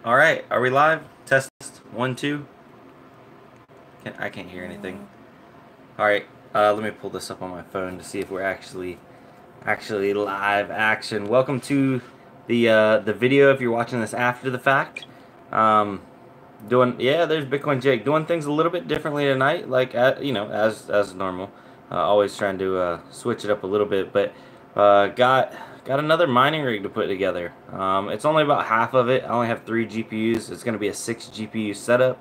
All right, are we live? Test 1, 2. I can't hear anything. All right, let me pull this up on my phone to see if we're actually live action. Welcome to the video. If you're watching this after the fact, there's Bitcoin Jake doing things a little bit differently tonight, like as normal. Always trying to switch it up a little bit, but got another mining rig to put together. It's only about half of it. I only have 3 GPUs. It's going to be a 6 GPU setup,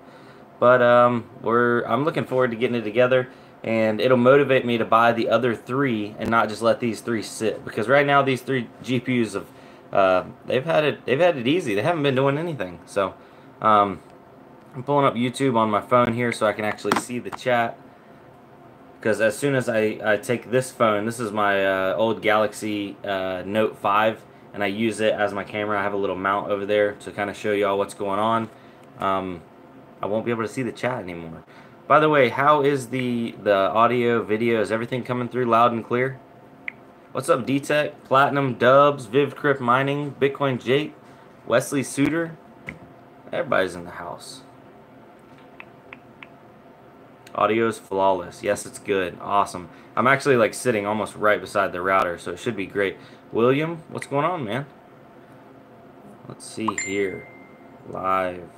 but I'm looking forward to getting it together, and it'll motivate me to buy the other 3 and not just let these 3 sit, because right now these 3 GPUs have they've had it easy. They haven't been doing anything. So I'm pulling up YouTube on my phone here so I can actually see the chat. Because as soon as I take this phone, this is my old Galaxy Note 5, and I use it as my camera. I have a little mount over there to kind of show y'all what's going on. I won't be able to see the chat anymore. By the way, how is the audio, video? Is everything coming through loud and clear? What's up, D-Tech, Platinum, Dubs, VivCrypt Mining, Bitcoin Jake, Wesley Suter? Everybody's in the house. Audio is flawless. Yes, it's good. Awesome. I'm actually like sitting almost right beside the router, so it should be great. William, what's going on, man? Let's see here. Live.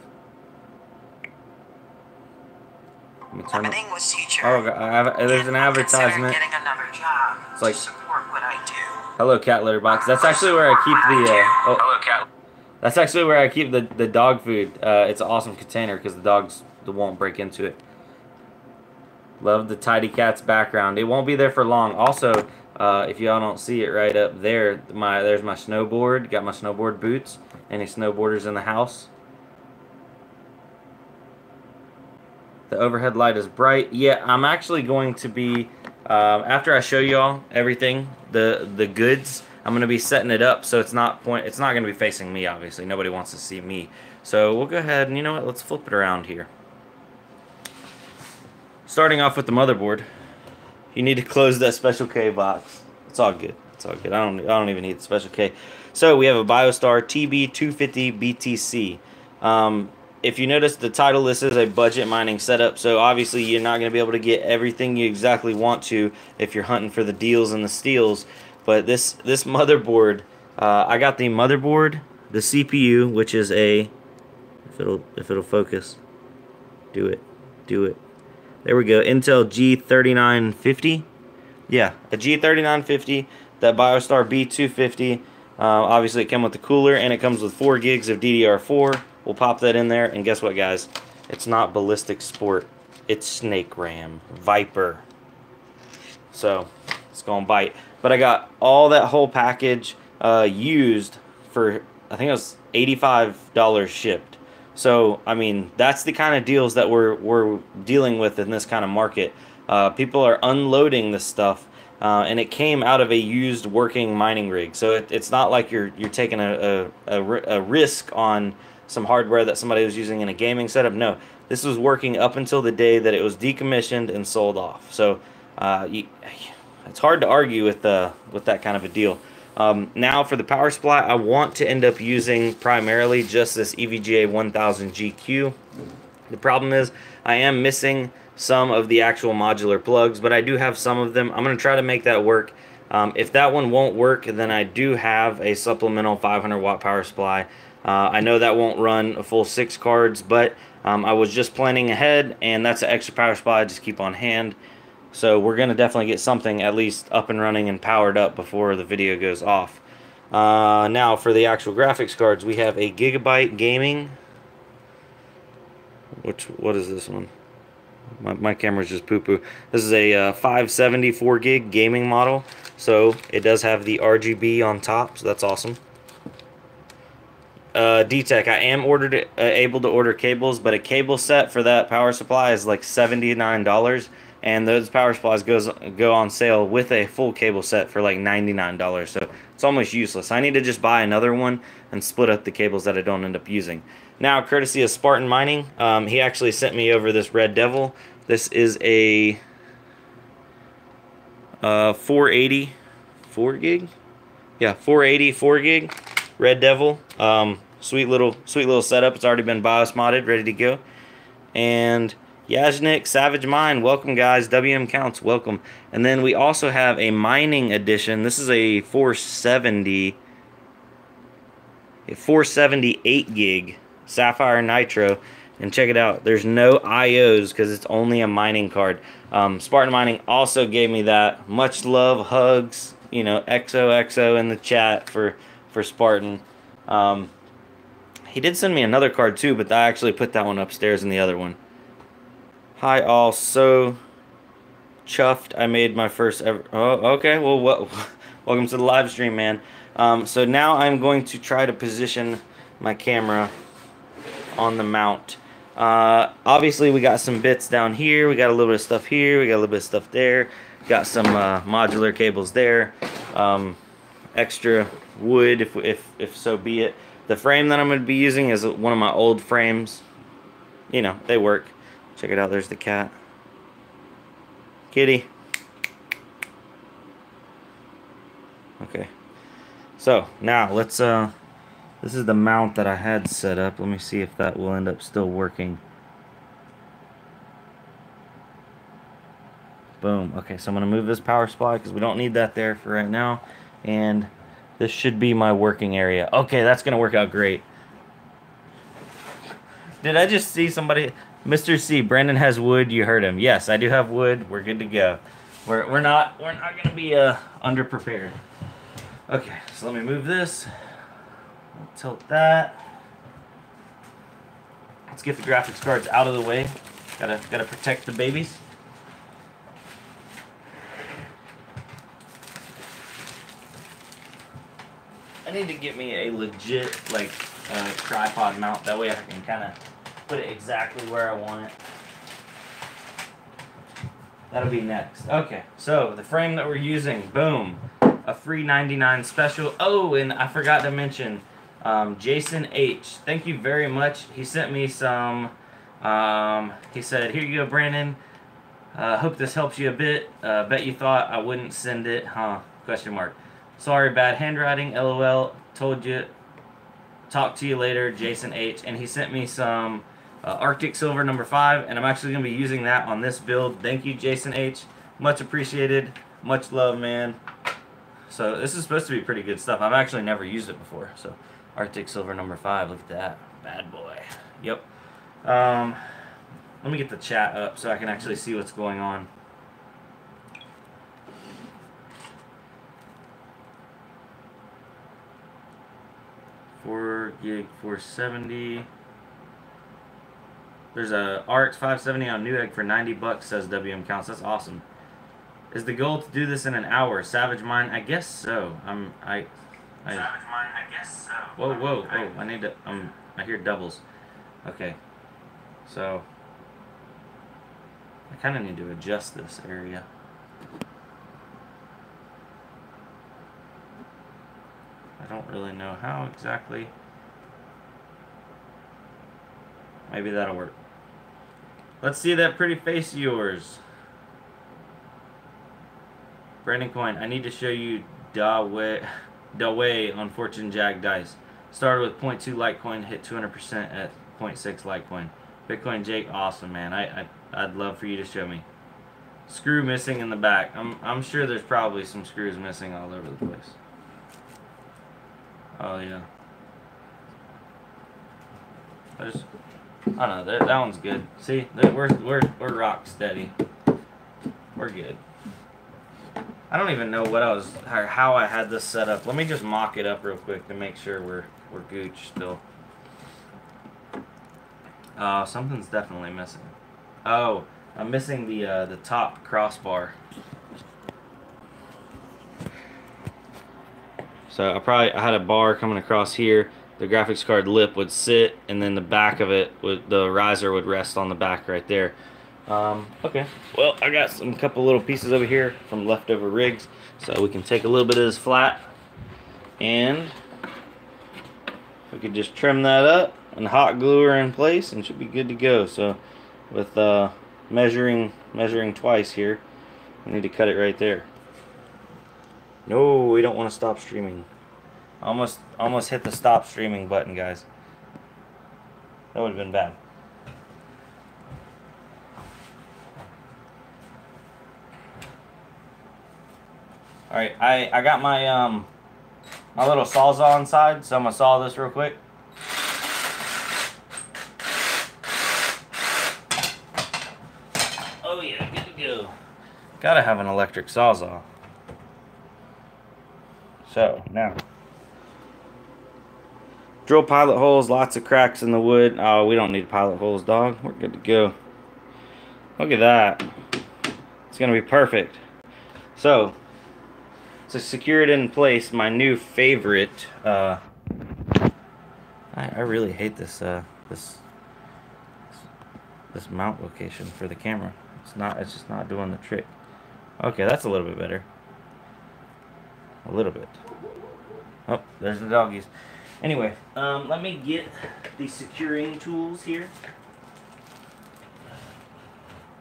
Let me turn I'm an English teacher. Oh, there's an advertisement. Getting another job it's like, to support what I do. Hello, Cat Litter Box. That's actually where I keep the. Hello, Cat. That's actually where I keep the dog food. It's an awesome container because the dogs won't break into it. Love the Tidy Cats background. It won't be there for long. Also, if y'all don't see it right up there, there's my snowboard. Got my snowboard boots. Any snowboarders in the house? The overhead light is bright. Yeah, I'm actually going to be, after I show y'all everything, the goods, I'm going to be setting it up so it's not going to be facing me, obviously. Nobody wants to see me. So we'll go ahead and, you know what, let's flip it around here. Starting off with the motherboard, you need to close that special K box. It's all good. It's all good. I don't even need the special K. So we have a BioStar TB250 BTC. If you notice the title, this is a budget mining setup. So obviously you're not going to be able to get everything you exactly want to if you're hunting for the deals and the steals. But this motherboard, I got the motherboard, the CPU, which is a, if it'll focus, do it. There we go. Intel G3950. Yeah, a G3950. That BioStar B250. Obviously, it came with the cooler, and it comes with 4 gigs of DDR4. We'll pop that in there, and guess what, guys? It's not Ballistic Sport. It's Snake Ram. Viper. So, it's going to bite. But I got all that whole package used for, I think it was $85 shipped. So, I mean, that's the kind of deals that we're dealing with in this kind of market. People are unloading this stuff, and it came out of a used working mining rig. So it's not like you're taking a risk on some hardware that somebody was using in a gaming setup. No, this was working up until the day that it was decommissioned and sold off. So it's hard to argue with that kind of a deal. Now for the power supply, I want to end up using primarily just this EVGA 1000 GQ. The problem is I am missing some of the actual modular plugs, but I do have some of them. I'm going to try to make that work. If that one won't work, then I do have a supplemental 500 watt power supply. I know that won't run a full 6 cards, but I was just planning ahead, and that's an extra power supply I just keep on hand. So we're going to definitely get something at least up and running and powered up before the video goes off. Now for the actual graphics cards, we have a Gigabyte Gaming. What is this one? My camera's just poo-poo. This is a 570 4 gig gaming model. So it does have the RGB on top, so that's awesome. D-Tech, I am able to order cables, but a cable set for that power supply is like $79. And those power supplies go on sale with a full cable set for like $99. So it's almost useless. I need to just buy another one and split up the cables that I don't end up using. Now, courtesy of Spartan Mining, he actually sent me over this Red Devil. This is a 480 4 gig? Yeah, 480 4 gig Red Devil. sweet little setup. It's already been BIOS modded, ready to go. And Yajnik, Savage Mine, welcome guys. WM Counts, welcome. And then we also have a mining edition. This is a 478 gig Sapphire Nitro. And check it out. There's no IOs because it's only a mining card. Spartan Mining also gave me that. Much love, hugs. You know, XOXO in the chat for Spartan. He did send me another card too, but I actually put that one upstairs in the other one. Hi all, so chuffed I made my first ever. Oh, okay. Well, welcome to the live stream, man. So now I'm going to try to position my camera on the mount. Obviously we got some bits down here, we got a little bit of stuff here, we got a little bit of stuff there, got some modular cables there, extra wood if so be it. The frame that I'm going to be using is one of my old frames. You know, they work. Check it out, there's the cat. Kitty. Okay, so now let's this is the mount that I had set up. Let me see if that will end up still working. Boom. Okay, so I'm going to move this power supply because we don't need that there for right now. And this should be my working area. Okay, that's going to work out great. Did I just see somebody? Mr. C, Brandon has wood. You heard him. Yes, I do have wood. We're good to go. We're not going to be underprepared. Okay, so let me move this. I'll tilt that. Let's get the graphics cards out of the way. Gotta protect the babies. I need to get me a legit tripod mount. That way I can kind of put it exactly where I want it. That'll be next. Okay, so the frame that we're using, boom, a free 99 special. Oh, and I forgot to mention. Jason H, thank you very much. He sent me some, he said, here you go, Brandon. Hope this helps you a bit. Bet you thought I wouldn't send it, huh? Question mark. Sorry, bad handwriting, LOL. Told you. Talk to you later, Jason H. And he sent me some Arctic Silver number 5, and I'm actually going to be using that on this build. Thank you, Jason H. Much appreciated. Much love, man. So this is supposed to be pretty good stuff. I've actually never used it before, so... Arctic Silver number 5, look at that. Bad boy. Yep. Let me get the chat up so I can actually see what's going on. Gig 470. There's a RX 570 on Newegg for 90 bucks, says WM Counts. That's awesome. Is the goal to do this in an hour? Savage Mine? I guess so. Savage Mine, I guess so. Whoa. I need to, I hear doubles. Okay. So, I kind of need to adjust this area. I don't really know how exactly. Maybe that'll work. Let's see that pretty face of yours. Brandon Coin, I need to show you Dawei on Fortune Jag Dice. Started with 0.2 Litecoin, hit 200% at 0.6 Litecoin. Bitcoin Jake, awesome, man. I'd love for you to show me. Screw missing in the back. I'm sure there's probably some screws missing all over the place. Oh yeah. I don't know. That one's good. See, we're rock steady. We're good. I don't even know what how I had this set up. Let me just mock it up real quick to make sure we're gooch still. Something's definitely missing. Oh, I'm missing the top crossbar. So I had a bar coming across here. The graphics card lip would sit, and then the back of it the riser would rest on the back right there. Okay. Well, I got a couple little pieces over here from leftover rigs, so we can take a little bit of this flat, and we could just trim that up and hot glue her in place, and should be good to go. So, with measuring twice here, we need to cut it right there. No, we don't want to stop streaming. Almost hit the stop streaming button, guys. That would have been bad. All right, I got my my little sawzall inside, so I'm gonna saw this real quick. Oh yeah, good to go. Gotta have an electric sawzall. So now, drill pilot holes, lots of cracks in the wood. Oh, we don't need pilot holes, dog. We're good to go. Look at that. It's gonna be perfect. So, to secure it in place, my new favorite. I really hate this this mount location for the camera. It's just not doing the trick. Okay, that's a little bit better. A little bit. Oh, there's the doggies. Anyway, let me get the securing tools here.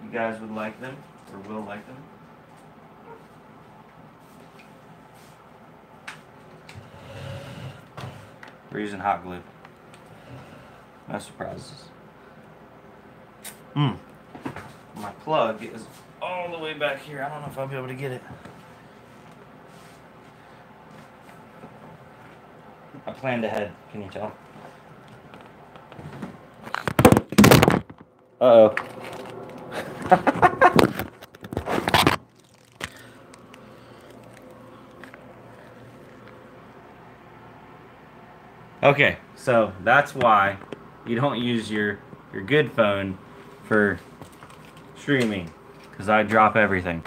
You guys would like them, or will like them. We're using hot glue. No surprises. My plug is all the way back here. I don't know if I'll be able to get it. I planned ahead. Can you tell? Uh-oh. Okay, so that's why you don't use your good phone for streaming, because I drop everything.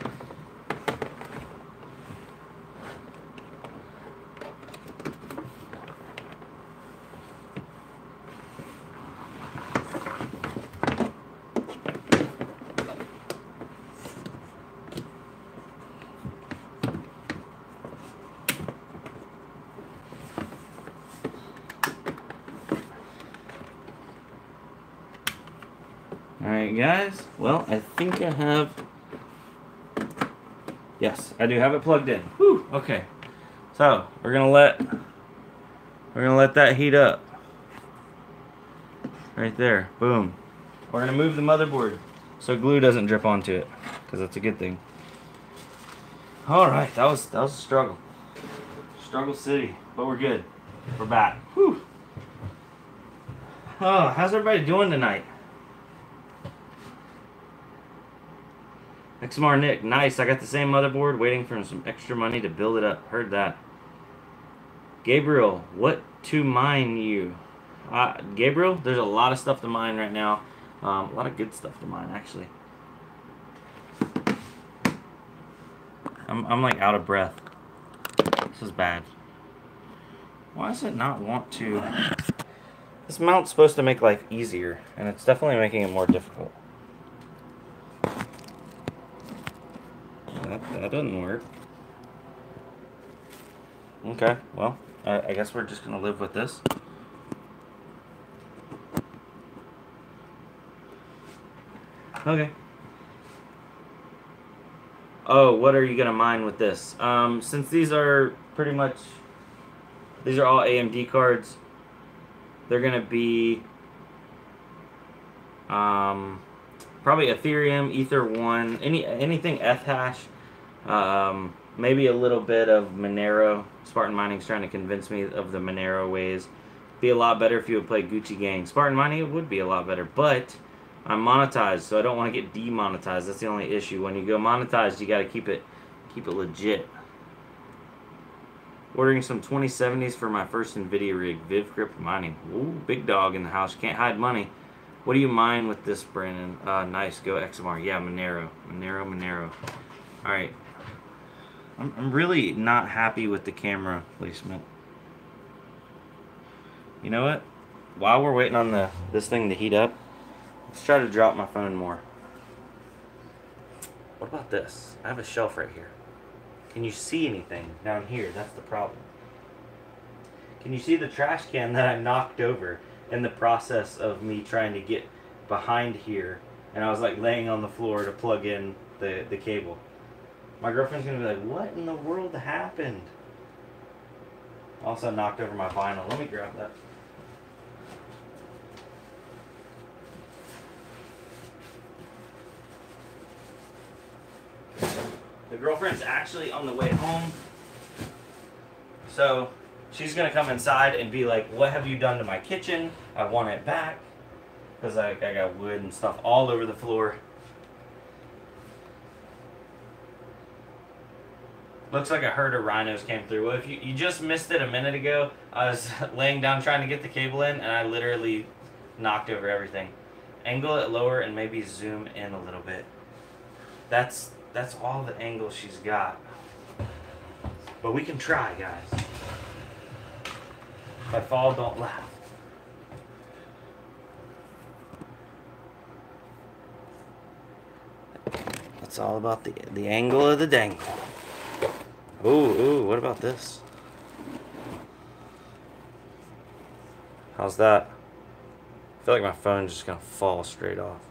Alright guys, well I think I have, yes I do have it plugged in. Whew, okay. So we're gonna let that heat up. Right there, boom. We're gonna move the motherboard so glue doesn't drip onto it, because that's a good thing. Alright, that was a struggle. Struggle city, but we're good. We're back. Whew. Oh, how's everybody doing tonight? XMR Nick, nice. I got the same motherboard, waiting for some extra money to build it up. Heard that. Gabriel, what to mine you? Gabriel, there's a lot of stuff to mine right now. A lot of good stuff to mine, actually. I'm like out of breath. This is bad. Why does it not want to? This mount's supposed to make life easier, and it's definitely making it more difficult. That doesn't work. Okay, well, I guess we're just gonna live with this. Okay. Oh, what are you gonna mine with this? Since these are pretty much, these are all AMD cards, they're gonna be probably Ethereum, Ether 1, anything F-hash, maybe a little bit of Monero. Spartan Mining's trying to convince me of the Monero ways. Be a lot better if you would play Gucci Gang. Spartan Mining would be a lot better, but I'm monetized, so I don't want to get demonetized. That's the only issue. When you go monetized, you got to keep it legit. Ordering some 2070s for my first NVIDIA rig, Viv Crypt Mining. Ooh, big dog in the house. Can't hide money. What do you mine with this, Brandon? Nice. Go XMR. Yeah, Monero. Monero. All right. I'm really not happy with the camera placement. You know what? While we're waiting on this thing to heat up, let's try to drop my phone more. What about this? I have a shelf right here. Can you see anything down here? That's the problem. Can you see the trash can that I knocked over in the process of me trying to get behind here? And I was like laying on the floor to plug in the cable. My girlfriend's gonna be like, what in the world happened? Also knocked over my vinyl. Let me grab that. The girlfriend's actually on the way home. So she's going to come inside and be like, what have you done to my kitchen? I want it back. Because I got wood and stuff all over the floor. Looks like a herd of rhinos came through. Well, if you just missed it a minute ago, I was laying down trying to get the cable in, and I literally knocked over everything. Angle it lower and maybe zoom in a little bit. That's all the angle she's got. But we can try, guys. If I fall, don't laugh. It's all about the angle of the dangle. Ooh, what about this? How's that? I feel like my phone's just gonna fall straight off.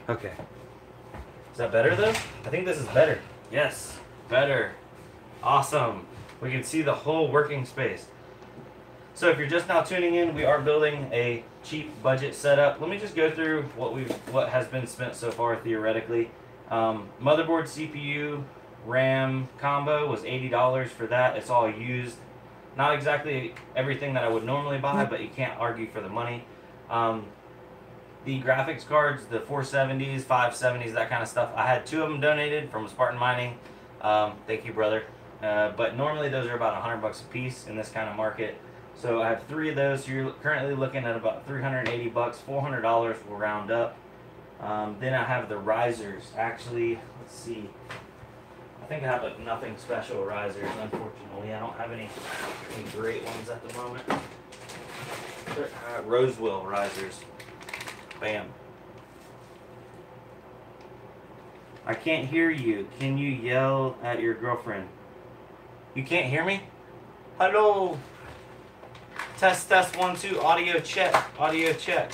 Okay. Is that better though? I think this is better. Yes, better. Awesome. We can see the whole working space. So if you're just now tuning in, we are building a cheap budget setup. Let me just go through what has been spent so far theoretically. Motherboard, CPU, RAM combo was $80 for that. It's all used. Not exactly everything that I would normally buy, but you can't argue for the money. The graphics cards, the 470s, 570s, that kind of stuff, I had 2 of them donated from Spartan Mining. Thank you, brother. But normally those are about $100 a piece in this kind of market. So I have 3 of those. So you're currently looking at about $380, $400 will round up. Then I have the risers. Actually, let's see. I think I have like nothing special risers. Unfortunately, I don't have any great ones at the moment. Rosewell risers. Bam. I can't hear you. Can you yell at your girlfriend? You can't hear me? Hello. Test, test, 1, 2. Audio check. Audio check.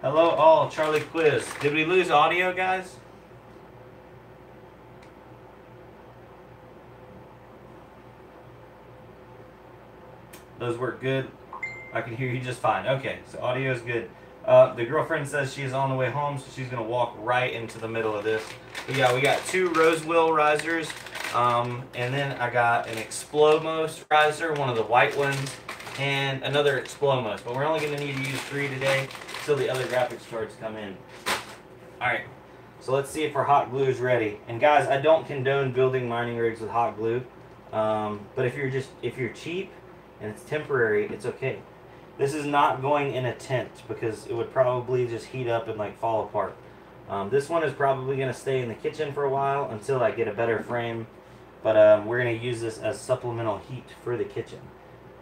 Hello all. Charlie Quiz. Did we lose audio, guys? Those work good. I can hear you just fine. Okay, so audio is good. The girlfriend says she's on the way home, so she's going to walk right into the middle of this. But yeah, we got 2 Rosewell risers. And then I got an Explomos riser, one of the white ones, and another Explomos. But we're only going to need to use 3 today until the other graphics cards come in. Alright, so let's see if our hot glue is ready. And guys, I don't condone building mining rigs with hot glue. But if you're cheap and it's temporary, it's okay. This is not going in a tent because it would probably just heat up and like fall apart. This one is probably going to stay in the kitchen for a while until I get a better frame. But we're going to use this as supplemental heat for the kitchen.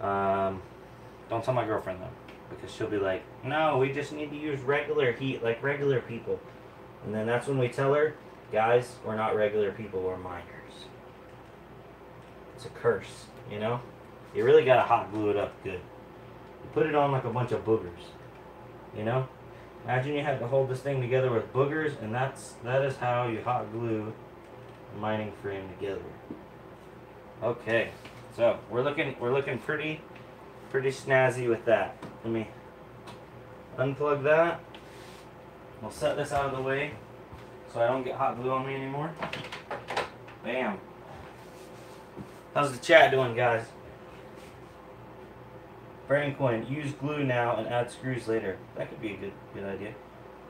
Don't tell my girlfriend though, because she'll be like, no, we just need to use regular heat like regular people. And then that's when we tell her, guys, we're not regular people, we're miners. It's a curse, you know? You really got to hot glue it up good. You put it on like a bunch of boogers, you know? Imagine you had to hold this thing together with boogers, and that is how you hot glue a mining frame together. Okay, so we're looking pretty snazzy with that. Let me unplug that. We'll set this out of the way so I don't get hot glue on me anymore. Bam. How's the chat doing, guys? Brandon Coin, use glue now and add screws later. That could be a good idea.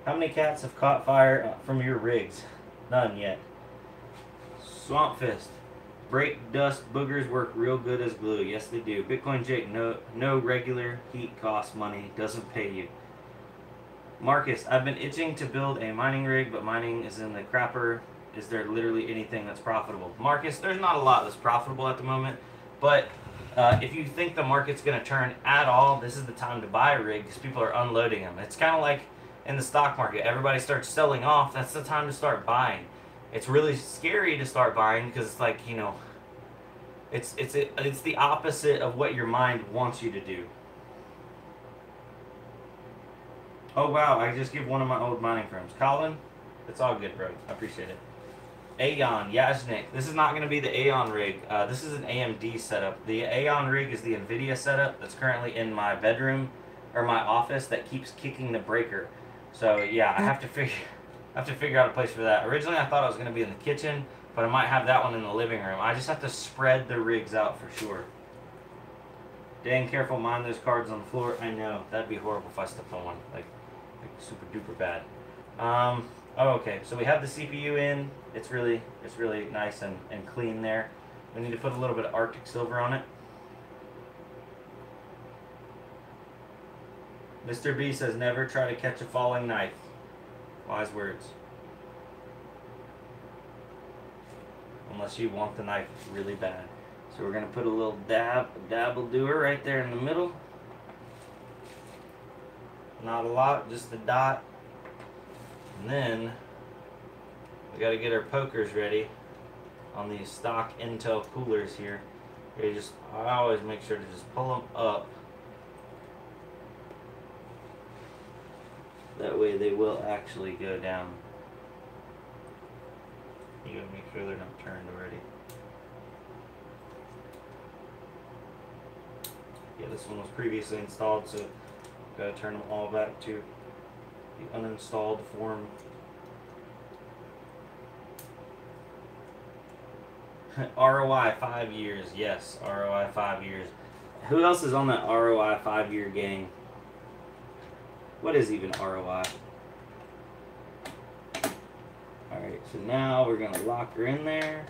How many cats have caught fire from your rigs? None yet. Swamp Fist. Brake dust boogers work real good as glue. Yes, they do. Bitcoin Jake, no regular heat costs money. Doesn't pay you. Marcus, I've been itching to build a mining rig, but mining is in the crapper. Is there literally anything that's profitable? Marcus, there's not a lot that's profitable at the moment, but if you think the market's going to turn at all, this is the time to buy a rig because people are unloading them. It's kind of like in the stock market. Everybody starts selling off. That's the time to start buying. It's really scary to start buying because it's like, you know, it's the opposite of what your mind wants you to do. Oh, wow. I just give one of my old mining firms. Colin, it's all good, bro. I appreciate it. Aeon, Yasnik. This is not going to be the Aeon rig. This is an AMD setup. The Aeon rig is the NVIDIA setup that's currently in my bedroom or my office that keeps kicking the breaker. So, yeah, I have to figure... I have to figure out a place for that. Originally, I thought it was going to be in the kitchen, but I might have that one in the living room. I just have to spread the rigs out for sure. Dang, careful, mind those cards on the floor. I know, that'd be horrible if I stepped on one. Like super duper bad. Oh, okay, so we have the CPU in. It's really nice and clean there. We need to put a little bit of Arctic Silver on it. Mr. B says, never try to catch a falling knife. Wise words. Unless you want the knife really bad. So we're going to put a little dabble doer right there in the middle. Not a lot, just a dot. And then we got to get our pokers ready on these stock Intel coolers here. I always make sure to just pull them up. That way they will actually go down. You gotta make sure they're not turned already. Yeah, this one was previously installed, so gotta turn them all back to the uninstalled form. ROI 5 years, yes, ROI 5 years. Who else is on that ROI 5-year gang? What is even ROI? Alright, so now we're going to lock her in there.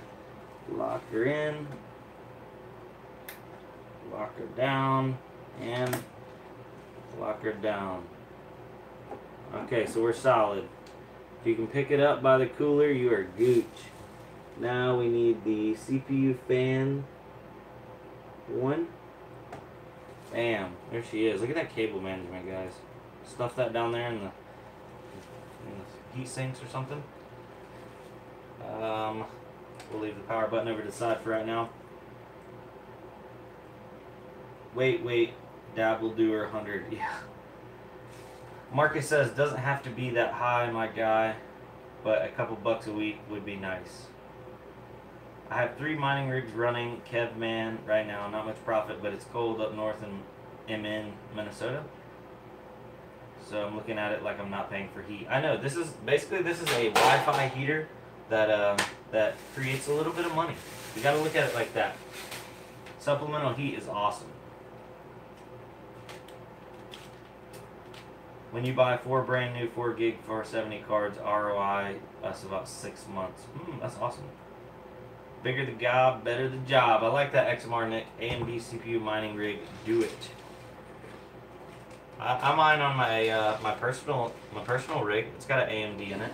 Lock her in. Lock her down. And lock her down. Okay, so we're solid. If you can pick it up by the cooler, you are gooch. Now we need the CPU fan. One. Bam. There she is. Look at that cable management, guys. Stuff that down there in the heat sinks or something. We'll leave the power button over to the side for right now. Wait, dabble doer 100. Yeah. Marcus says doesn't have to be that high, my guy, but a couple bucks a week would be nice. I have 3 mining rigs running, Kevman, right now. Not much profit, but it's cold up north in MN, Minnesota. So I'm looking at it like I'm not paying for heat. I know, this is a Wi-Fi heater that creates a little bit of money. You gotta look at it like that. Supplemental heat is awesome. When you buy 4 brand new 4 gig 470 cards, ROI, that's about 6 months. That's awesome. Bigger the gob, better the job. I like that XMR Nick AMD CPU mining rig. Do it. I mine on my my personal rig. It's got an AMD in it,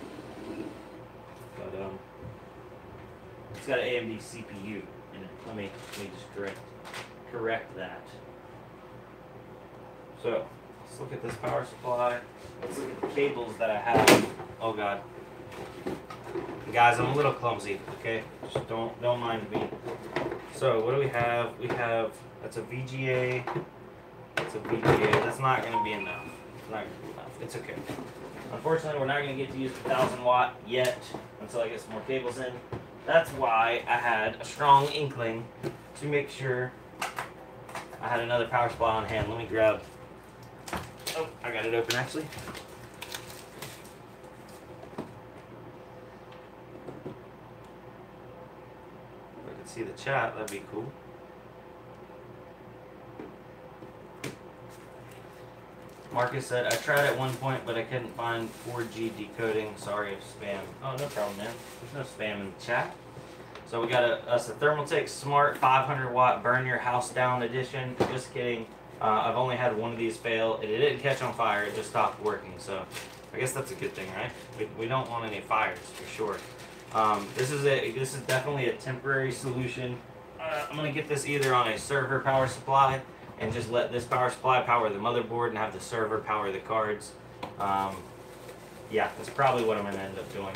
but it's got an AMD CPU in it. Let me just correct that. So let's look at this power supply. Let's look at the cables that I have. Oh God, guys, I'm a little clumsy. Okay, just don't mind me. So what do we have? We have that's a VGA. It's a VGA. That's not going to be enough. It's not going to be enough. It's okay. Unfortunately, we're not going to get to use the 1000 watt yet until I get some more cables in. That's why I had a strong inkling to make sure I had another power supply on hand. Let me grab. Oh, I got it open actually. If I could see the chat, that'd be cool. Marcus said, I tried at one point, but I couldn't find 4G decoding. Sorry if spam. Oh, no problem, man. There's no spam in the chat. So we got us a Thermaltake Smart 500 watt Burn Your House Down edition. Just kidding. I've only had one of these fail. It didn't catch on fire. It just stopped working. So I guess that's a good thing, right? We don't want any fires for sure. This is definitely a temporary solution. I'm gonna get this either on a server power supply and just let this power supply power the motherboard and have the server power the cards. Yeah, that's probably what I'm going to end up doing.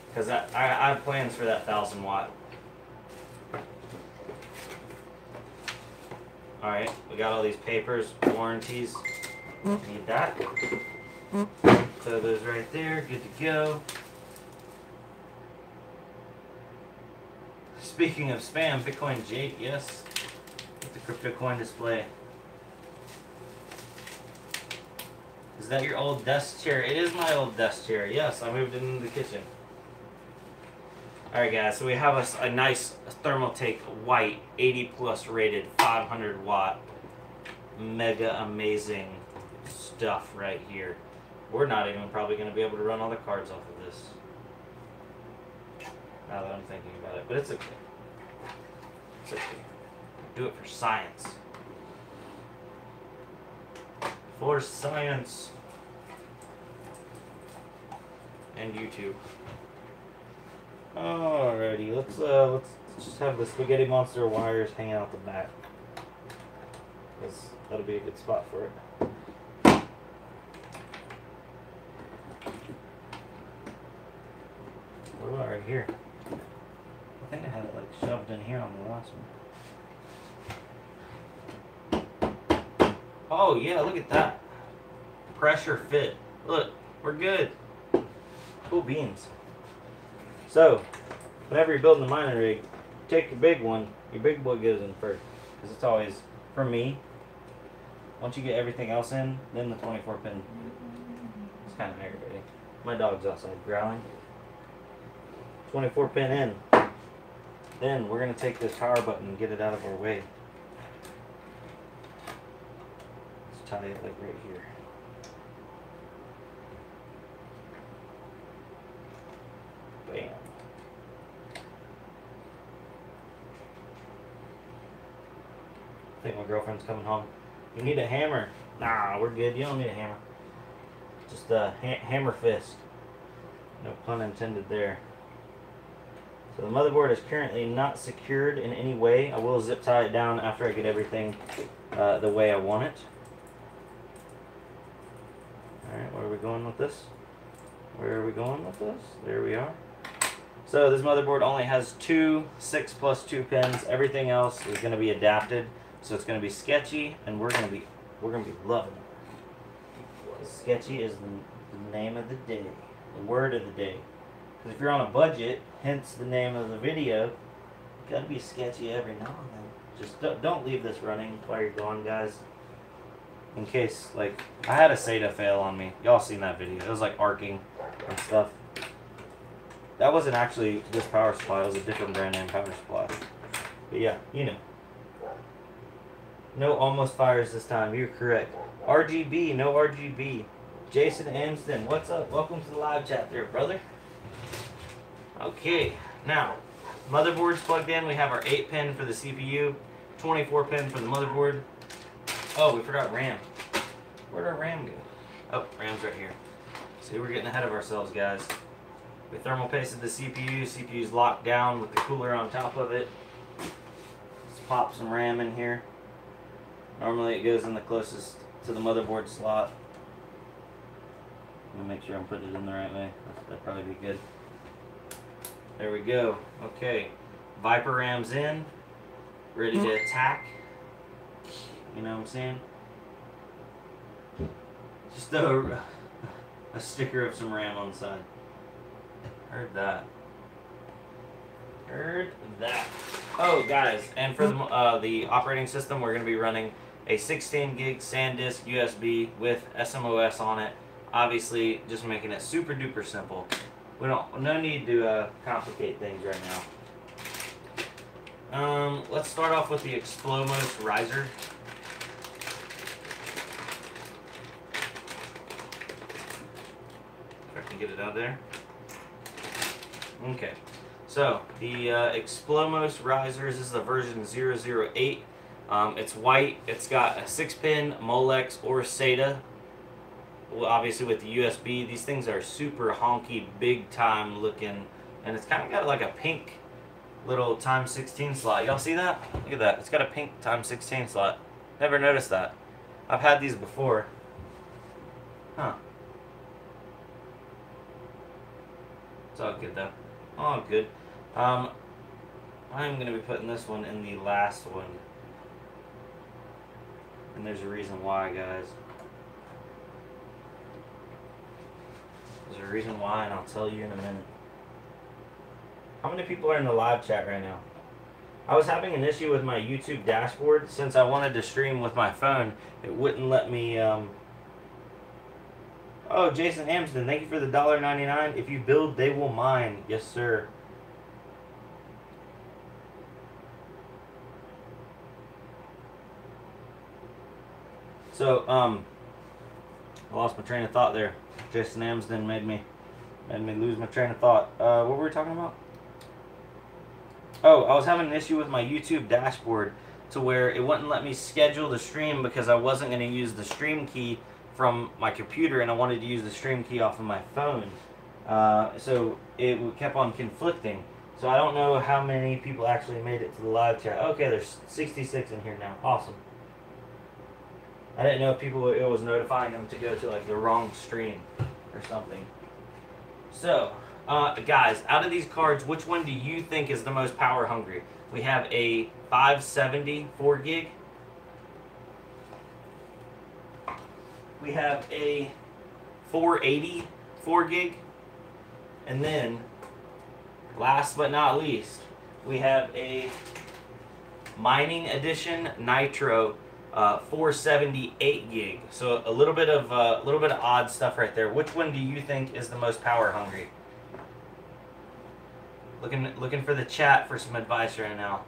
Because I have plans for that 1000 watt. Alright, we got all these papers, warranties. Need that. So those right there, good to go. Speaking of spam, Bitcoin Jake, yes. Get the crypto coin display. Is that your old desk chair? It is my old desk chair. Yes, I moved it into the kitchen. Alright guys, so we have a nice Thermaltake white 80 plus rated 500 watt mega amazing stuff right here. We're not even probably going to be able to run all the cards off of this. Now that I'm thinking about it. But it's okay. It's okay. Do it for science. For science. And YouTube. Alrighty, let's just have the spaghetti monster wires hanging out the back. Because that'll be a good spot for it. What about right here? I think I had it like shoved in here on the last one. Oh yeah, look at that. Pressure fit. Look, we're good. Cool beans. So, whenever you're building a mining rig, take your big one, your big boy goes in first. Because it's always, for me, once you get everything else in, then the 24 pin. It's kind of aggravating. My dog's outside growling. 24 pin in. Then we're going to take this power button and get it out of our way. Let's tie it like right here. Bam. I think my girlfriend's coming home. You need a hammer. Nah, we're good. You don't need a hammer. Just a hammer fist. No pun intended there. So the motherboard is currently not secured in any way. I will zip tie it down after I get everything the way I want it. Alright, where are we going with this? Where are we going with this? There we are. So this motherboard only has two 6+2 pins. Everything else is going to be adapted. So it's going to be sketchy, and we're going to be loving it. Sketchy is the name of the day, the word of the day. Because if you're on a budget, hence the name of the video, you got to be sketchy every now and then. Just don't leave this running while you're gone, guys. In case, like, I had a SATA fail on me. Y'all seen that video? It was like arcing and stuff. That wasn't actually this power supply. It was a different brand name power supply. But yeah, you know. No almost fires this time. You're correct. RGB, no RGB. Jason Amston, what's up? Welcome to the live chat there, brother. Okay, now, motherboard's plugged in. We have our 8-pin for the CPU, 24-pin for the motherboard. Oh, we forgot RAM. Where'd our RAM go? Oh, RAM's right here. See, we're getting ahead of ourselves, guys. We thermal pasted the CPU. CPU's locked down with the cooler on top of it. Let's pop some RAM in here. Normally it goes in the closest to the motherboard slot. Let me make sure I'm putting it in the right way. That'd probably be good. There we go. Okay. Viper RAM's in. Ready to attack. You know what I'm saying? Just a sticker of some RAM on the side. Heard that. Heard that. Oh, guys, and for the operating system, we're going to be running a 16 gig SanDisk USB with SMOS on it. Obviously, just making it super duper simple. No need to complicate things right now. Let's start off with the Explomos riser. If I can get it out there. Okay. So, the Explomos risers, this is the version 008. It's white. It's got a 6-pin Molex or SATA. Well, obviously with the USB, these things are super honky, big time looking, and it's kind of got like a pink little x16 slot. Y'all see that? Look at that. It's got a pink x16 slot. Never noticed that. I've had these before. Huh. It's all good though. All good. I'm going to be putting this one in the last one. And there's a reason why, guys. There's a reason why, and I'll tell you in a minute. How many people are in the live chat right now? I was having an issue with my YouTube dashboard. Since I wanted to stream with my phone, it wouldn't let me Oh, Jason Amsden, thank you for the $1.99. If you build, they will mine. Yes, sir. So, I lost my train of thought there. Jason Amsden made me lose my train of thought. What were we talking about? Oh, I was having an issue with my YouTube dashboard to where it wouldn't let me schedule the stream because I wasn't going to use the stream key from my computer and I wanted to use the stream key off of my phone. So it kept on conflicting. So I don't know how many people actually made it to the live chat. Okay, there's 66 in here now. Awesome. I didn't know if people, it was notifying them to go to like the wrong stream or something. So, guys, out of these cards, which one do you think is the most power hungry? We have a 570 4 gig. We have a 480 4 gig. And then, last but not least, we have a Mining Edition Nitro 478 gig. So a little bit of odd stuff right there. Which one do you think is the most power hungry? Looking for the chat for some advice right now.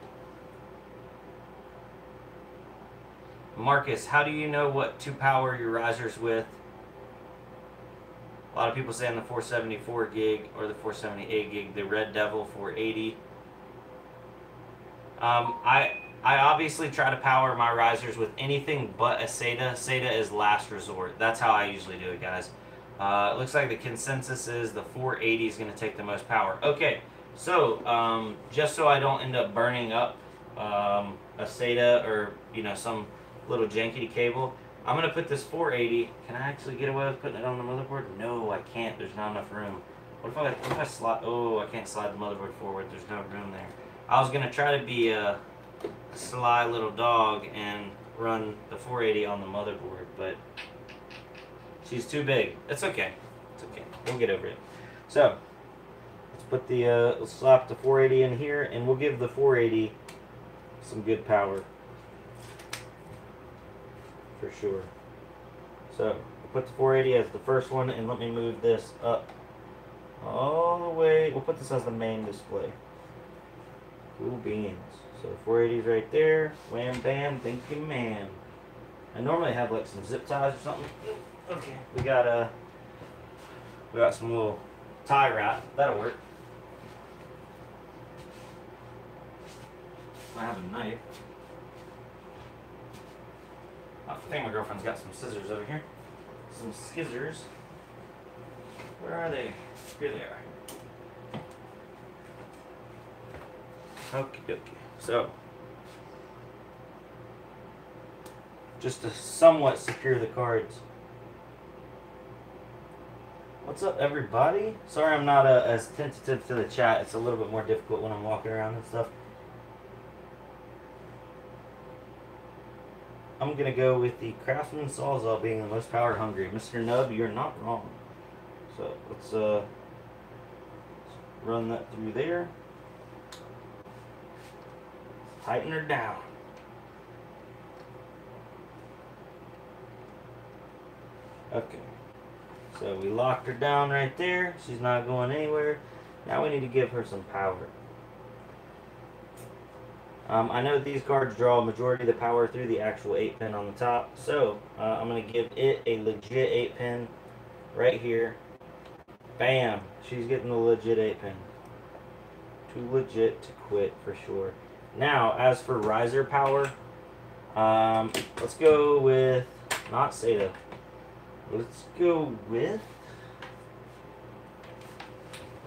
Marcus, how do you know what to power your risers with? A lot of people saying the 474 gig or the 478 gig, the Red Devil 480. I obviously try to power my risers with anything but a SATA. SATA is last resort. That's how I usually do it, guys. It looks like the consensus is the 480 is going to take the most power. Okay, so just so I don't end up burning up a SATA or some little jankety cable, I'm going to put this 480. Can I actually get away with putting it on the motherboard? No, I can't. There's not enough room. What if I slide? Oh, I can't slide the motherboard forward. There's no room there. I was going to try to be a sly little dog and run the 480 on the motherboard, but she's too big. It's okay. It's okay. We'll get over it. So let's put the let's slap the 480 in here, and we'll give the 480 some good power for sure. So we'll put the 480 as the first one, and let me move this up all the way. We'll put this as the main display. Cool beans. So 480's right there. Wham bam, thank you, man. I normally have like some zip ties or something. Okay. We got some little tie wrap. That'll work. I have a knife. I think my girlfriend's got some scissors over here. Some scissors. Where are they? Here they are. Okie dokie. So, just to somewhat secure the cards. What's up, everybody? Sorry I'm not as tentative to the chat. It's a little bit more difficult when I'm walking around and stuff. I'm going to go with the Craftsman Sawzall being the most power hungry. Mr. Nub, you're not wrong. So, let's run that through there. Tighten her down. Okay. So we locked her down right there. She's not going anywhere. Now we need to give her some power. I know these cards draw a majority of the power through the actual 8-pin on the top. So I'm going to give it a legit 8-pin right here. Bam. She's getting the legit 8-pin. Too legit to quit for sure. Now, as for riser power, let's go with, not SATA. Let's go with,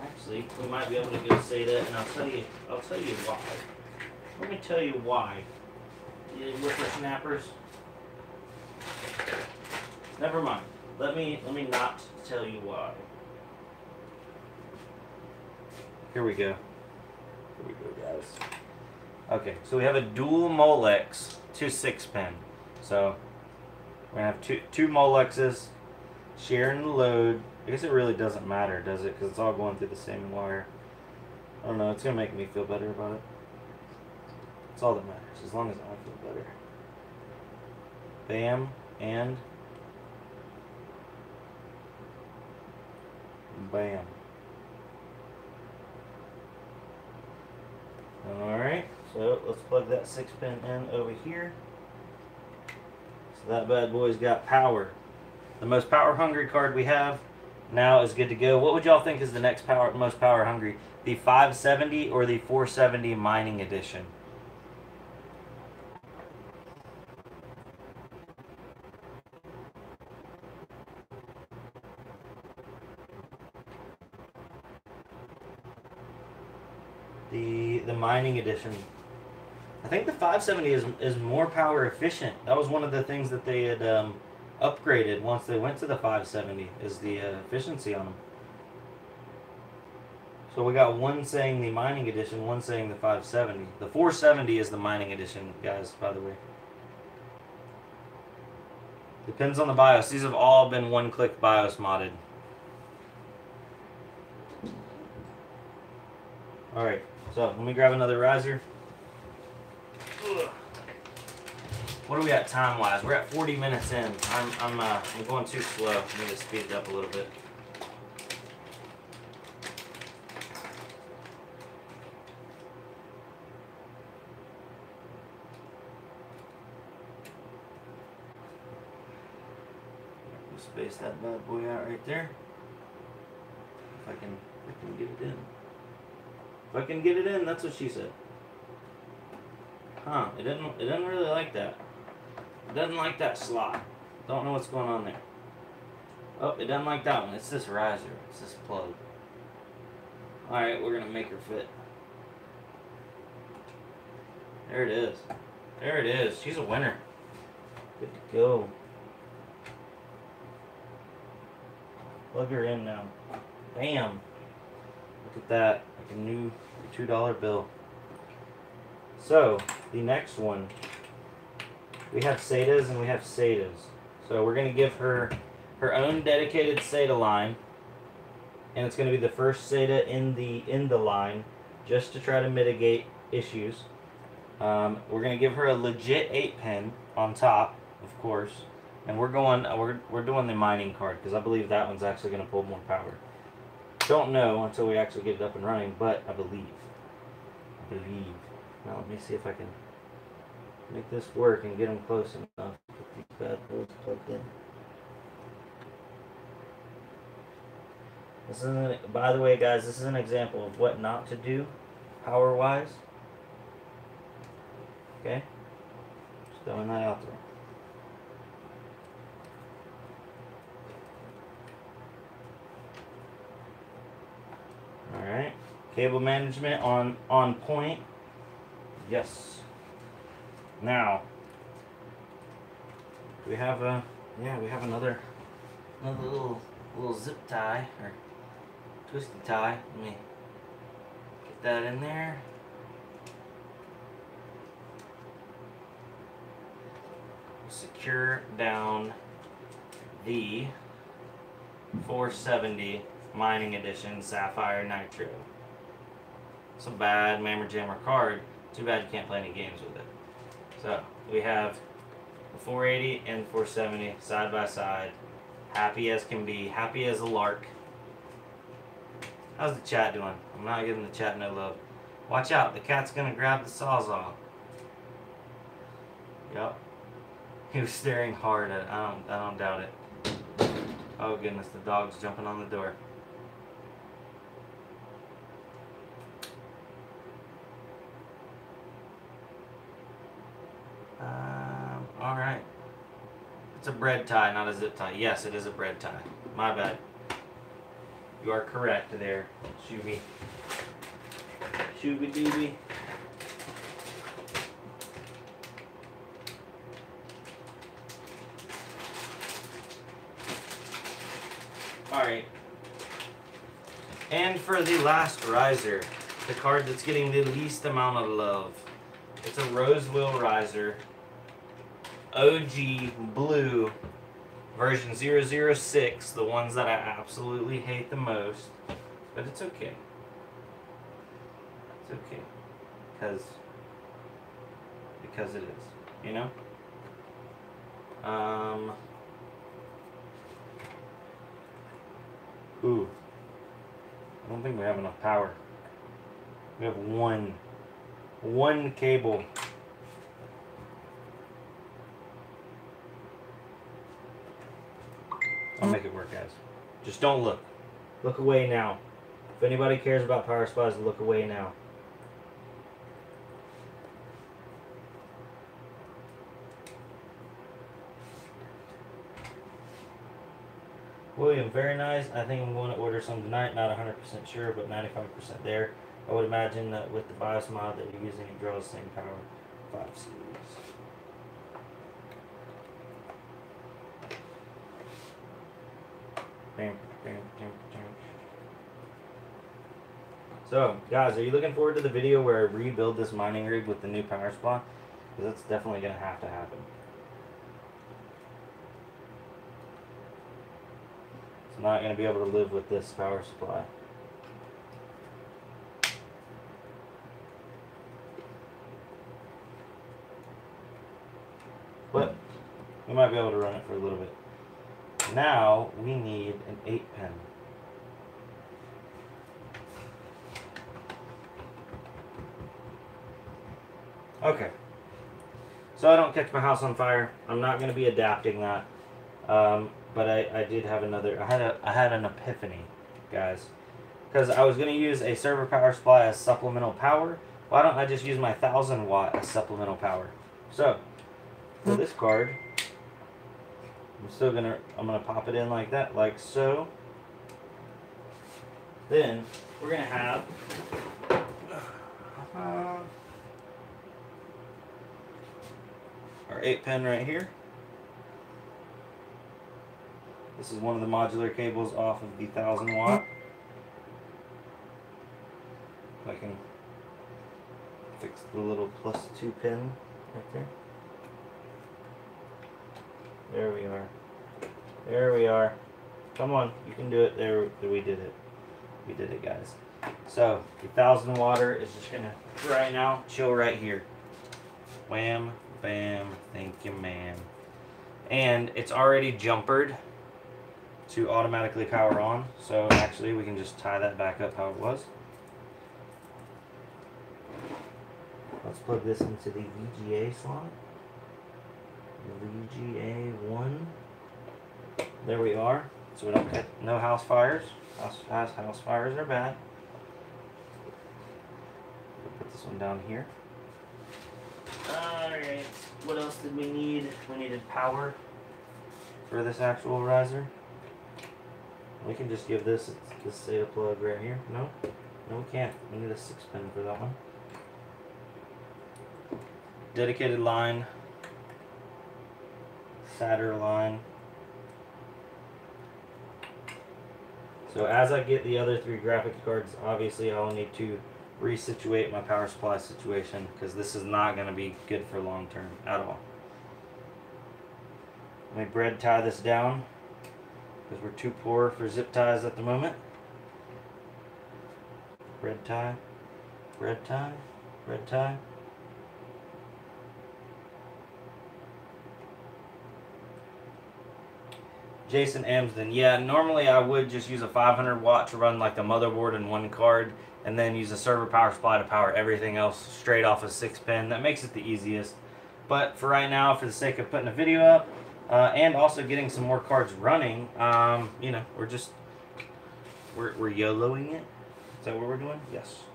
actually, we might be able to go SATA, and I'll tell you why. Let me tell you why. You whippersnappers. Never mind. Let me not tell you why. Here we go. Here we go, guys. Okay, so we have a dual Molex 2.6-pin. So we're gonna have two Molexes sharing the load. I guess it really doesn't matter, does it? Because it's all going through the same wire. I don't know. It's gonna make me feel better about it. That's all that matters, as long as I feel better. Bam, and Bam. Alright, so let's plug that 6-pin in over here. So that bad boy's got power. The most power hungry card we have now is good to go. What would y'all think is the next most power hungry? The 570 or the 470 mining edition? The mining edition. I think the 570 is more power efficient. That was one of the things that they had upgraded once they went to the 570 is the efficiency on them. So we got one saying the mining edition, one saying the 570. The 470 is the mining edition, guys, by the way. Depends on the BIOS. These have all been one-click BIOS modded. Alright, so let me grab another riser. Ugh. What are we at time-wise? We're at 40 minutes in. I'm going too slow. I need to speed it up a little bit. Space that bad boy out right there. If I can get it in. If I can get it in, that's what she said. Huh? It didn't really like that. It doesn't like that slot. Don't know what's going on there. Oh, it doesn't like that one. It's this riser. It's this plug. All right, we're gonna make her fit. There it is. There it is. She's a winner. Good to go. Plug her in now. Bam. Look at that. Like a new $2 bill. So, the next one. We have SATAs and we have SATAs. So we're going to give her her own dedicated SATA line. And it's going to be the first SATA in the line. Just to try to mitigate issues. We're going to give her a legit 8-pin on top, of course. And we're doing the mining card because I believe that one's actually going to pull more power. Don't know until we actually get it up and running, but I believe. Now let me see if I can make this work and get them close enough to get these bad boys plugged in. This is by the way, guys, this is an example of what not to do power-wise. Okay? Just throwing that out there. Alright, cable management on point. Yes. Now, we have another little zip tie or twisty tie. Let me get that in there. Secure down the 470 Mining Edition Sapphire Nitro. It's a bad Mammer Jammer card. Too bad you can't play any games with it. So we have the 480 and 470 side by side. Happy as can be. Happy as a lark. How's the chat doing? I'm not giving the chat no love. Watch out, the cat's gonna grab the Sawzall. Yep. He was staring hard at it. I don't doubt it. Oh goodness, the dog's jumping on the door. Alright. It's a bread tie, not a zip tie. Yes, it is a bread tie. My bad. You are correct there, Shooby. Shooby dooby. Alright. And for the last riser, the card that's getting the least amount of love. It's a Roseville riser. OG blue version 006, the ones that I absolutely hate the most. But it's okay. It's okay. Because it is, you know? Ooh. I don't think we have enough power. We have one cable. I'll make it work, guys. Just don't look. Look away now. If anybody cares about power supplies, look away now. William, very nice. I think I'm going to order some tonight. Not 100% sure, but 95% there. I would imagine that with the BIOS mod that you're using, it draws the same power 5 series. Bam, bam, bam, bam. So, guys, are you looking forward to the video where I rebuild this mining rig with the new power supply? Because that's definitely going to have to happen. It's not going to be able to live with this power supply. But we might be able to run it for a little bit. Now we need an 8-pin. Okay. So I don't catch my house on fire. I'm not going to be adapting that. But I did have another. I had an epiphany, guys, because I was going to use a server power supply as supplemental power. Why don't I just use my 1000 watt as supplemental power? So for this card, I'm gonna pop it in like that, like so. Then we're gonna have our 8-pin right here. This is one of the modular cables off of the 1000 watt. If I can fix the little +2 pin right there. There we are. There we are. Come on, you can do it. There, we did it. We did it, guys. So, the 1000 water is just gonna, right now, chill right here. Wham, bam, thank you, ma'am. And it's already jumpered to automatically power on. So, actually, we can just tie that back up how it was. Let's plug this into the VGA slot. VGA1. There we are. So we don't get no house fires. House fires are bad. Put this one down here. Alright. What else did we need? We needed power for this actual riser. We can just give this SATA plug right here. No? No, we can't. We need a 6-pin for that one. Dedicated line. Solder line. So as I get the other 3 graphics cards, obviously I'll need to resituate my power supply situation, because this is not going to be good for long term at all. Let me bread tie this down, because we're too poor for zip ties at the moment. Bread tie, bread tie, bread tie. Jason Amsden, yeah, normally I would just use a 500 watt to run like the motherboard and 1 card, and then use a server power supply to power everything else straight off a 6-pin. That makes it the easiest. But for right now, for the sake of putting a video up, and also getting some more cards running, you know, we're YOLOing it. Is that what we're doing? Yes.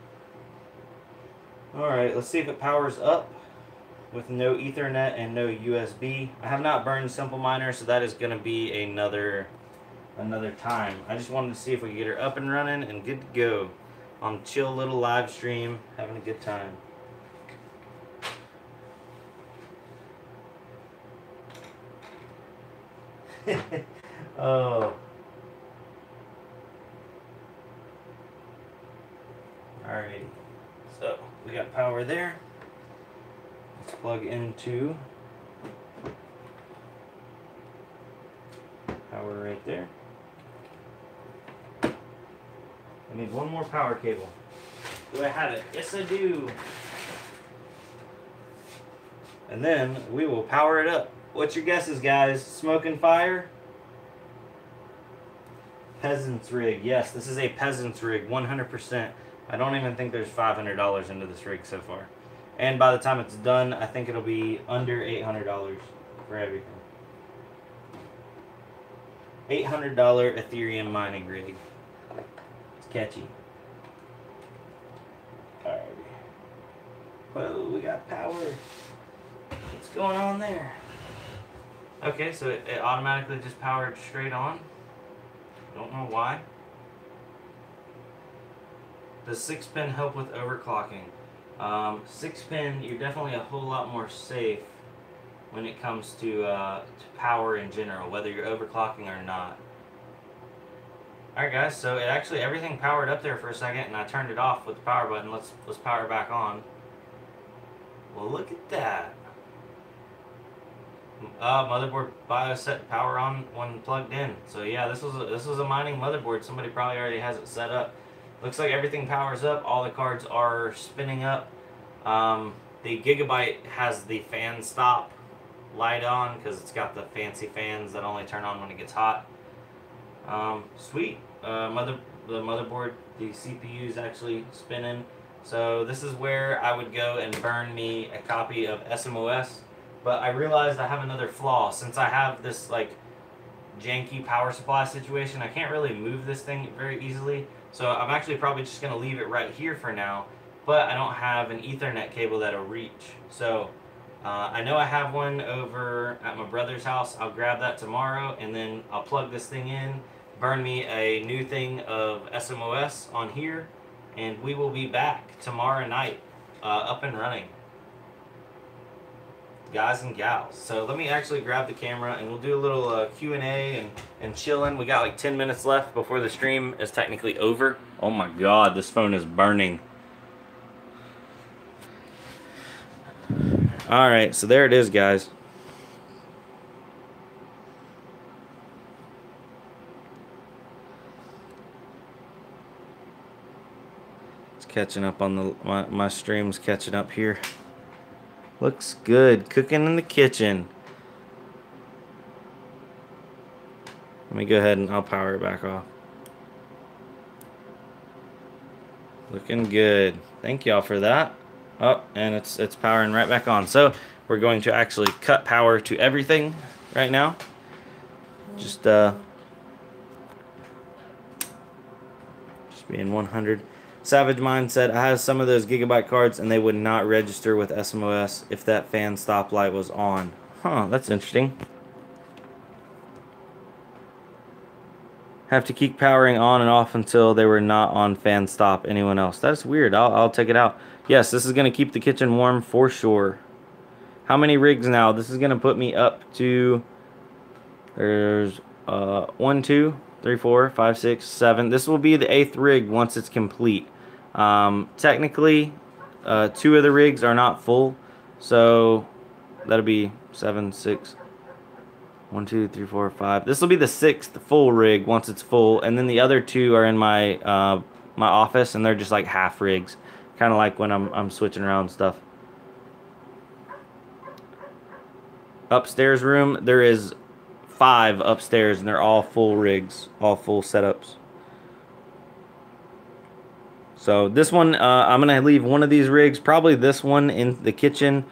Alright, let's see if it powers up with no Ethernet and no USB. I have not burned Simple Miner, so that is going to be another time. I just wanted to see if we could get her up and running and good to go on chill little live stream, having a good time. Oh. Alrighty. So we got power there. Let's plug into power right there. I need one more power cable. Do I have it? Yes, I do. And then we will power it up. What's your guesses, guys? Smoke and fire? peasant's rig. Yes, this is a peasant's rig, 100%. I don't even think there's $500 into this rig so far. And by the time it's done, I think it'll be under $800 for everything. $800 Ethereum mining rig. It's catchy. Alrighty. Whoa, we got power. What's going on there? Okay, so it automatically just powered straight on. Don't know why. Does 6-pin help with overclocking? 6-pin, you're definitely a whole lot more safe when it comes to power in general, whether you're overclocking or not. Alright guys, so it actually, everything powered up there for a second and I turned it off with the power button. Let's power it back on. Well, look at that. Motherboard BIOS set power on when plugged in. So yeah, this was a mining motherboard. Somebody probably already has it set up. Looks like everything powers up. All the cards are spinning up. The Gigabyte has the fan stop light on because it's got the fancy fans that only turn on when it gets hot. Sweet. The motherboard, the CPU is actually spinning. So this is where I would go and burn me a copy of SMOS. But I realized I have another flaw. Since I have this like janky power supply situation, I can't really move this thing very easily. So I'm actually probably just going to leave it right here for now. But I don't have an Ethernet cable that'll reach. So I know I have one over at my brother's house. I'll grab that tomorrow and then I'll plug this thing in, burn me a new thing of SMOS on here, and we will be back tomorrow night up and running. Guys and gals. So let me actually grab the camera and we'll do a little Q&A and chilling. We got like 10 minutes left before the stream is technically over. Oh my god, this phone is burning. Alright, so there it is, guys. It's catching up on the my stream's catching up here. Looks good. Cooking in the kitchen. Let me go ahead and I'll power it back off. Looking good. Thank y'all for that. Oh, and it's powering right back on. So we're going to actually cut power to everything right now. Just being 100. Savage Mind said, I have some of those Gigabyte cards and they would not register with SMOS if that fan stop light was on. Huh, that's interesting. Have to keep powering on and off until they were not on fan stop. Anyone else? That's weird. I'll take it out. Yes, this is going to keep the kitchen warm for sure. How many rigs now? This is going to put me up to... There's 1, 2, 3, 4, 5, 6, 7. This will be the 8th rig once it's complete. Technically, 2 of the rigs are not full. So that'll be 7, 6... 1, 2, 3, 4, 5. This will be the 6th full rig once it's full, and then the other 2 are in my my office, and they're just like half rigs, kind of like when I'm switching around stuff. Upstairs room, there is 5 upstairs, and they're all full rigs, all full setups. So this one, I'm gonna leave one of these rigs, probably this one in the kitchen.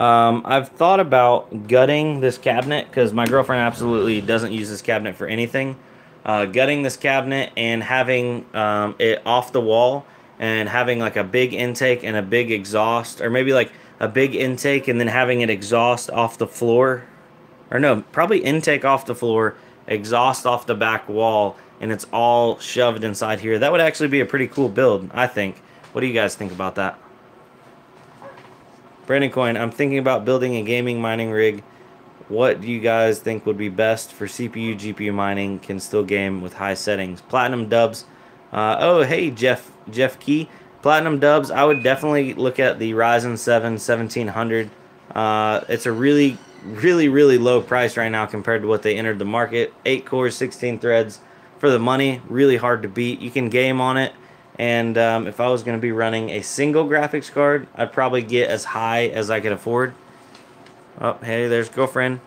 I've thought about gutting this cabinet because my girlfriend absolutely doesn't use this cabinet for anything. Gutting this cabinet and having it off the wall and having like a big intake and a big exhaust, or maybe like a big intake and then having it exhaust off the floor. Or no, probably intake off the floor, exhaust off the back wall, and it's all shoved inside here. That would actually be a pretty cool build, I think. What do you guys think about that? Brandon Coin, I'm thinking about building a gaming mining rig. What do you guys think would be best for CPU, GPU mining, can still game with high settings? Platinum Dubs. Oh, hey, Jeff Key. Platinum Dubs, I would definitely look at the Ryzen 7 1700. It's a really low price right now compared to what they entered the market. 8 cores, 16 threads. For the money, really hard to beat. You can game on it. And if I was going to be running a single graphics card, I'd probably get as high as I could afford. Oh, hey, there's girlfriend.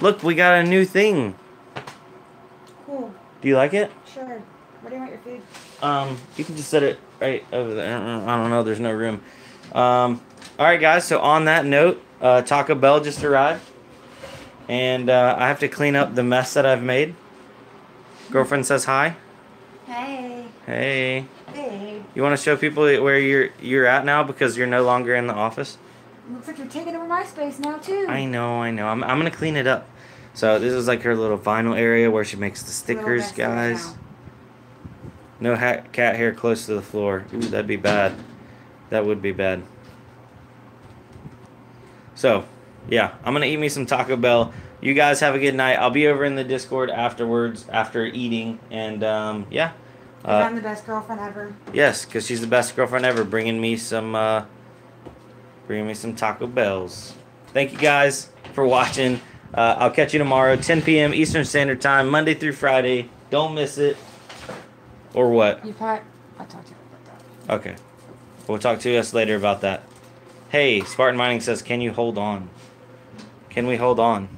Look, we got a new thing. Cool. Do you like it? Sure. Where do you want your food? You can just set it right over there. I don't know. There's no room. All right, guys. So on that note, Taco Bell just arrived, and I have to clean up the mess that I've made. Girlfriend says hi. Hey. Hey. Hey. You want to show people where you're at now because you're no longer in the office? Looks like you're taking over my space now too. I know. I'm gonna clean it up. So this is like her little vinyl area where she makes the stickers, guys. No cat hair close to the floor. Ooh, that'd be bad. That would be bad. So, yeah, I'm gonna eat me some Taco Bell. You guys have a good night. I'll be over in the Discord afterwards, after eating, and yeah. I'm the best girlfriend ever. Yes, because she's the best girlfriend ever, bringing me some Taco Bells. Thank you guys for watching. I'll catch you tomorrow, 10 p.m. Eastern Standard Time, Monday through Friday. Don't miss it. Or what? I'll talk to you about that. Okay. We'll talk to us later about that. Hey, Spartan Mining says, can you hold on? Can we hold on?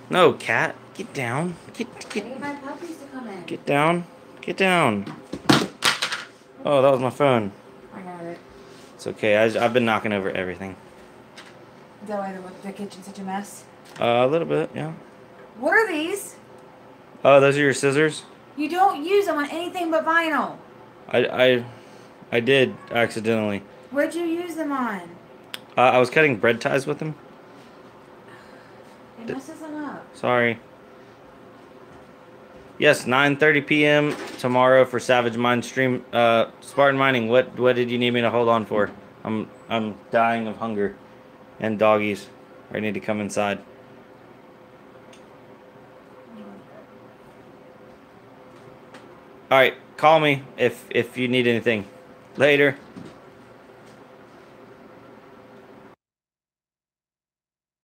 No, cat. Get down. Get my puppies to come in. Get down. Get down. Oh, that was my phone. I got it. It's okay. I've been knocking over everything. Is that why the kitchen's such a mess? A little bit, yeah. What are these? Oh, those are your scissors? You don't use them on anything but vinyl. I did accidentally. What'd you use them on? I was cutting bread ties with them. It messes them up. Sorry. Yes, 9:30 p.m. tomorrow for Savage Mine stream. Spartan Mining, what did you need me to hold on for? I'm dying of hunger, and doggies. I need to come inside. All right, call me if you need anything. Later.